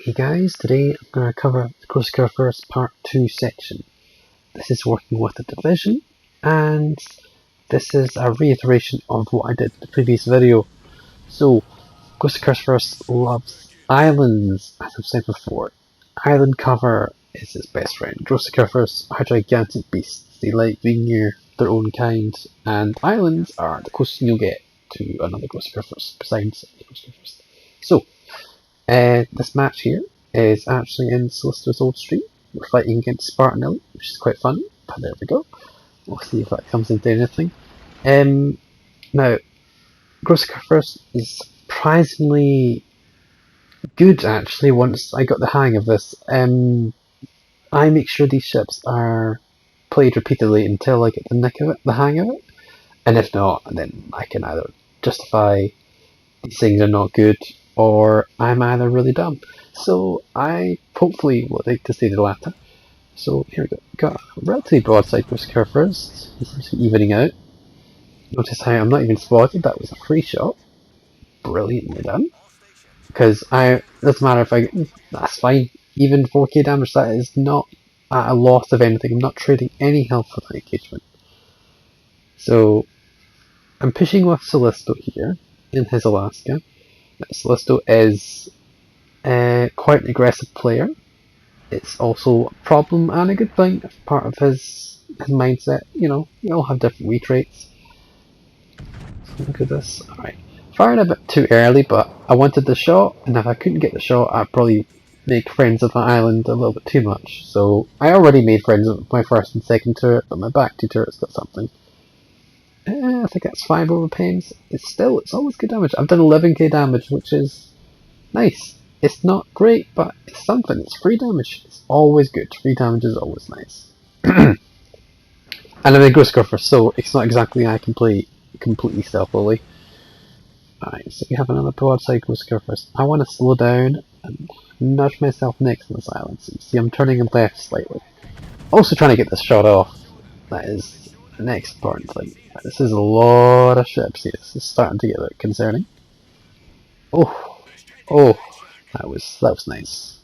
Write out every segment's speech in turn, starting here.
Hey guys, today I'm going to cover the Kurfürst Part 2 section. This is working with the division, and this is a reiteration of what I did in the previous video. So, Kurfürst loves islands, as I've said before. Island cover is his best friend. Kurfürst are gigantic beasts. They like being near their own kind, and islands are the closest you'll get to another Kurfürst, besides Kurfürst. So, this match here is actually in Solicitor's old stream. We're fighting against Spartan Elite, which is quite fun, but there we go. We'll see if that comes into anything. Now, Kurfürst is surprisingly good actually once I got the hang of this. I make sure these ships are played repeatedly until I get the hang of it, and if not, then I can either justify these things are not good, or I'm either really dumb. So I hopefully would like to say the latter. So here we go. Got a relatively broadside Kurfürst. He's evening out. Notice how I'm not even spotted. That was a free shot. Brilliantly done. Because doesn't matter if I that's fine. Even 4k damage, that is not at a loss of anything. I'm not trading any health for that engagement. So I'm pushing with Solisto here in his Alaska. Solisto is quite an aggressive player. It's also a problem and a good thing, part of his mindset. You know, we all have different weak traits. So look at this. Alright. Fired a bit too early, but I wanted the shot, and if I couldn't get the shot, I'd probably make friends of the island a little bit too much. So I already made friends with my first and second turret, but my back two turrets got something. I think that's 5 over pens. It's always good damage. I've done 11k damage, which is nice. It's not great, but it's something. It's free damage. It's always good. Free damage is always nice. And I'm a Ghost Kurfürst, so it's not exactly I can play completely stealthily. Alright, so we have another broadside Ghost Kurfürst. I want to slow down and nudge myself next to this island. So you see I'm turning him left slightly. Also trying to get this shot off. That is the next important thing. This is a lot of ships here. This is starting to get a bit concerning. Oh, that was nice.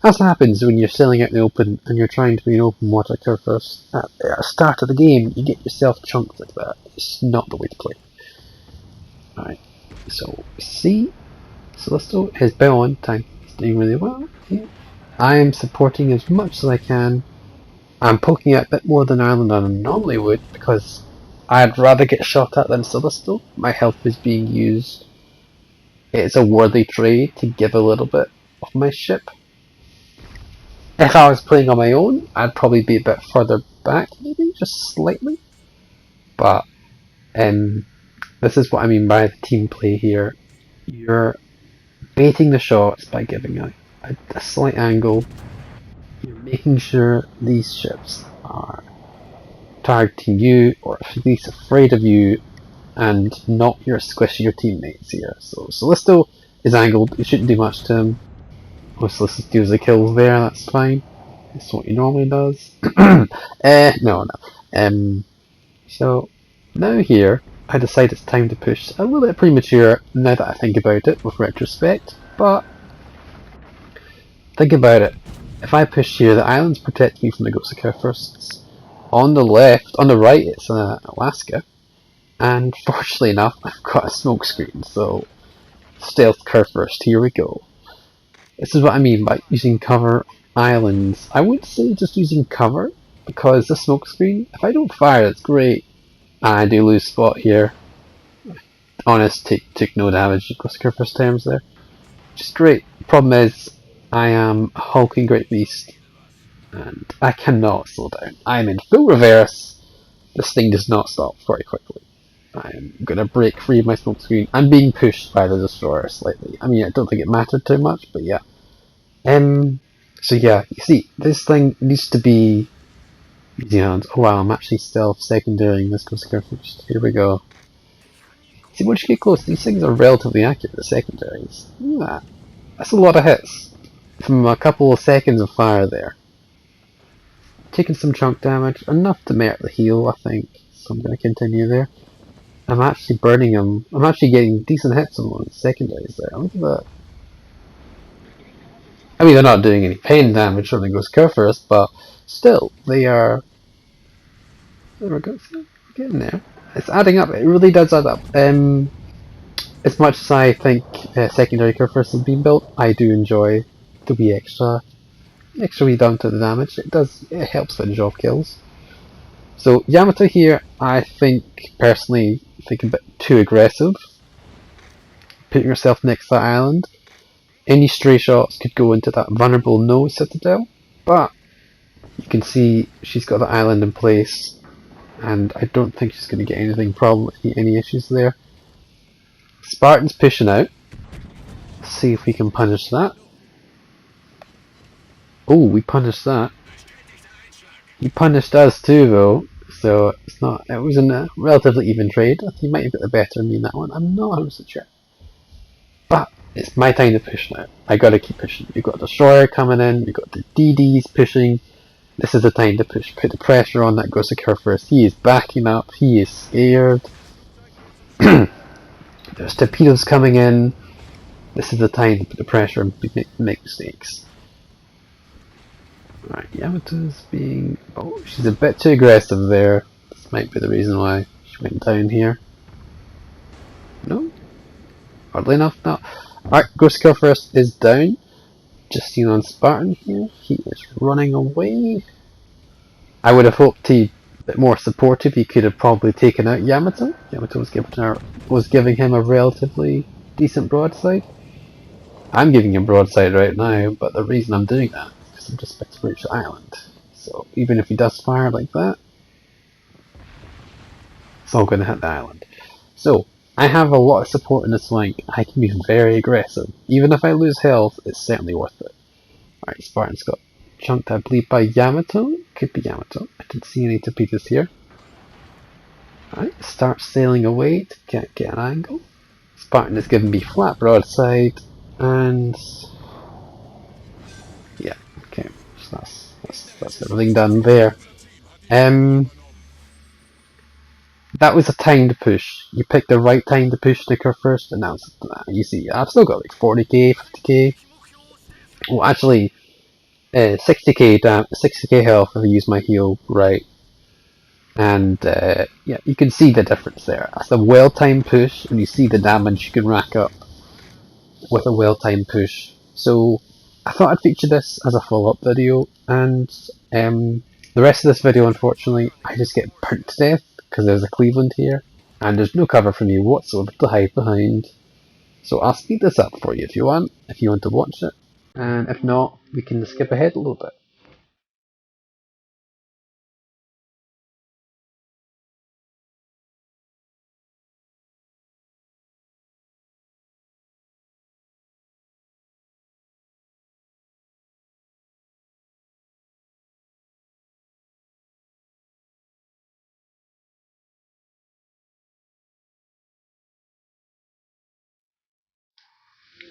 As happens when you're sailing out in the open and you're trying to be an open water Kurfürst. At the start of the game, you get yourself chunked like that. It's not the way to play. Alright, so see, Solisto, his bow on tank is doing really well. Yeah. I am supporting as much as I can. I'm poking out a bit more than Ireland than I normally would, because I'd rather get shot at than Solisto. My health is being used. It's a worthy trade to give a little bit of my ship. If I was playing on my own, I'd probably be a bit further back, maybe, just slightly. But this is what I mean by the team play here. You're baiting the shots by giving a slight angle. You're making sure these ships are targeting you, or at least afraid of you, and not squishing your teammates here. So Solisto is angled, you shouldn't do much to him. Solisto steals the kills there, that's fine. That's what he normally does. No. So now here, I decide it's time to push. A little bit premature now that I think about it with retrospect, but think about it. If I push here, the islands protect me from the Ghost Kurfürsts. On the right, it's Alaska. And fortunately enough, I've got a smoke screen, so stealth Kurfürst, here we go. This is what I mean by using cover islands. I would say just using cover, because the smoke screen, if I don't fire, it's great. I do lose spot here. Honest, took no damage in Kurfürst terms there. Which is great. Problem is, I am a hulking great beast, and I cannot slow down. I'm in full reverse. This thing does not stop very quickly. I'm gonna break free of my smoke screen. I'm being pushed by the destroyer slightly. I mean, I don't think it mattered too much, but yeah. So yeah, you see, this thing needs to be easy hands. Oh wow, I'm actually stealth secondarying this Kurfürst. Here we go. See, once you get close, these things are relatively accurate, the secondaries. Yeah, that's a lot of hits from a couple of seconds of fire there. Taking some chunk damage, enough to merit the heal, I think. So I'm going to continue there. I'm actually burning him. I'm actually getting decent hits on one of the secondaries there. Look at that. I mean, they're not doing any pain damage when it goes Kurfürst, but still, they are. There we go. Getting there. It's adding up. It really does add up. As much as I think secondary Kurfürst has been built, I do enjoy the wee extra wee down to the damage. It helps finish off kills. So Yamato here, I think personally a bit too aggressive. Putting yourself next to that island. Any stray shots could go into that vulnerable nose citadel, but you can see she's got the island in place, and I don't think she's going to get any issues there. Spartan's pushing out. Let's see if we can punish that. Oh, we punished that. He punished us too, though. So it's not. It was a relatively even trade. I think he might have got the better of me in that one. I'm not 100% sure. But it's my time to push now. I gotta keep pushing. We've got the Destroyer coming in. We've got the DDs pushing. This is the time to push. Put the pressure on that Ghost Kurfürst. He is backing up. He is scared. There's torpedoes coming in. This is the time to put the pressure and make mistakes. Right, Yamato's being... Oh, she's a bit too aggressive there. This might be the reason why she went down here. No? Oddly enough, no. Alright, Ghost Kurfürst is down. Just seen on Spartan here. He is running away. I would have hoped he a bit more supportive. He could have probably taken out Yamato. Yamato was giving him a relatively decent broadside. I'm giving him broadside right now, but the reason I'm doing that is because I'm just about to reach the island. So even if he does fire like that, it's all going to hit the island. So I have a lot of support in this flank. I can be very aggressive. Even if I lose health, it's certainly worth it. Alright, Spartan's got chunked, I believe, by Yamato. Could be Yamato. I didn't see any torpedoes here. Alright, start sailing away to get an angle. Spartan is giving me flat broadside, and yeah, okay, so that's everything done there. That was a timed push. You picked the right time to push the Kurfürst, and that was, you see, I've still got like 40k, 50k. Well, actually, 60k health if I use my heal right. And yeah, you can see the difference there. That's a well-timed push, and you see the damage you can rack up with a well-timed push. So I thought I'd feature this as a follow-up video, and the rest of this video, unfortunately, I just get burnt to death because there's a Cleveland here, and there's no cover for me whatsoever to hide behind. So I'll speed this up for you if you want to watch it, and if not, we can skip ahead a little bit.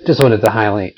Just wanted to highlight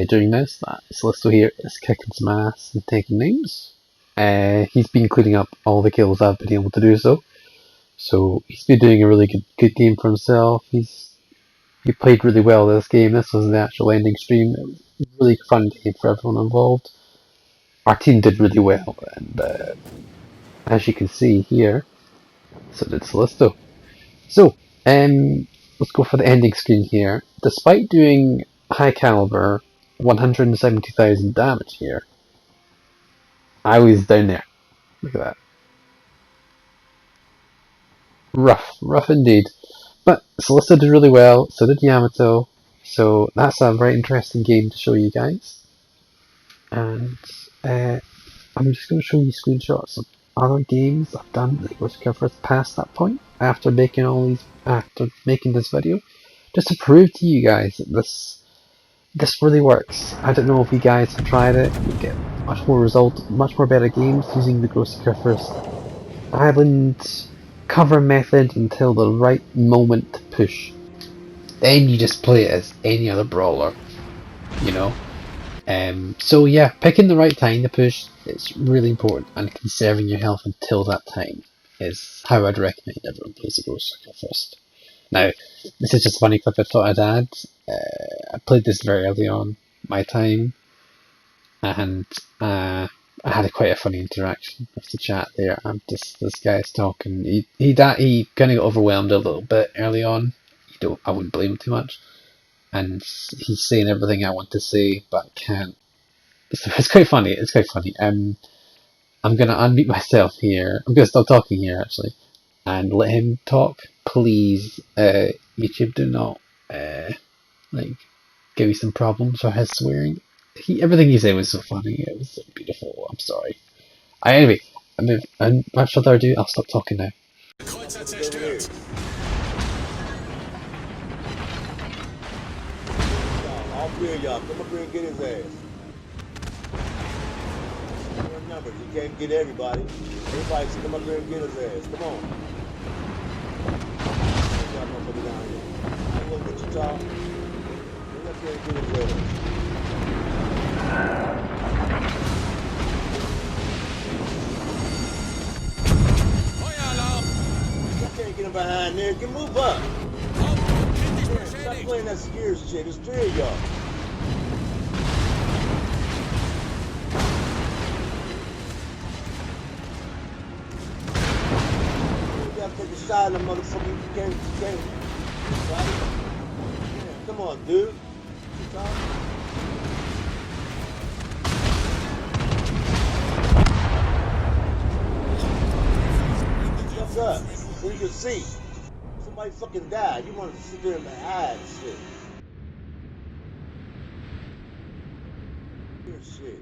during this that Slisto here is kicking some ass and taking names. He's been cleaning up all the kills I've been able to do so. So he's been doing a really good game for himself. He played really well this game. This was the actual ending stream. It was a really fun game for everyone involved. Our team did really well, and as you can see here, so did Slisto. So, let's go for the ending screen here. Despite doing high caliber 170,000 damage here, I was down there. Look at that. Rough indeed. But Slisto did really well, so did Yamato. So that's a very interesting game to show you guys. And I'm just going to show you screenshots of other games I've done that was covered past that point after making this video, just to prove to you guys that this really works. I don't know if you guys have tried it. You get much more better games using the Ghost Kurfürst Island cover method until the right moment to push. Then you just play it as any other brawler, you know. So yeah, picking the right time to push is really important, and conserving your health until that time is how I'd recommend everyone plays the Ghost Kurfürst. Now, this is just a funny clip I thought I'd add. I played this very early on my time, and I had quite a funny interaction with the chat there. And this guy's talking. He kind of got overwhelmed a little bit early on. I wouldn't blame him too much. And he's saying everything I want to say, but can't. So it's quite funny. It's quite funny. I'm gonna unmute myself here. I'm gonna stop talking here actually, and let him talk. Please, YouTube, do not like give me some problems for his swearing. Everything he said was so funny. It was so beautiful. I'm sorry. Anyway, without further ado, I'll stop talking now. Kreuzer zerstört. All three of y'all, come up here and get his ass. Remember, you can't get everybody. Everybody should come up here and get his ass. Come on. Y'all motherfucker down here. I will get you talk. Come up here and get his ass. Feueralarm! Y'all can't get him behind there. Get move up. Hauptturm kritisch Man, stop beschädigt. playing that scares shit. There's three of y'all. You gotta take a shot at the motherfucker. You can't. Right? Yeah, come on, dude. You talking? What's up? So you can see. Somebody fucking died. You want to sit there and hide and shit. Good shit.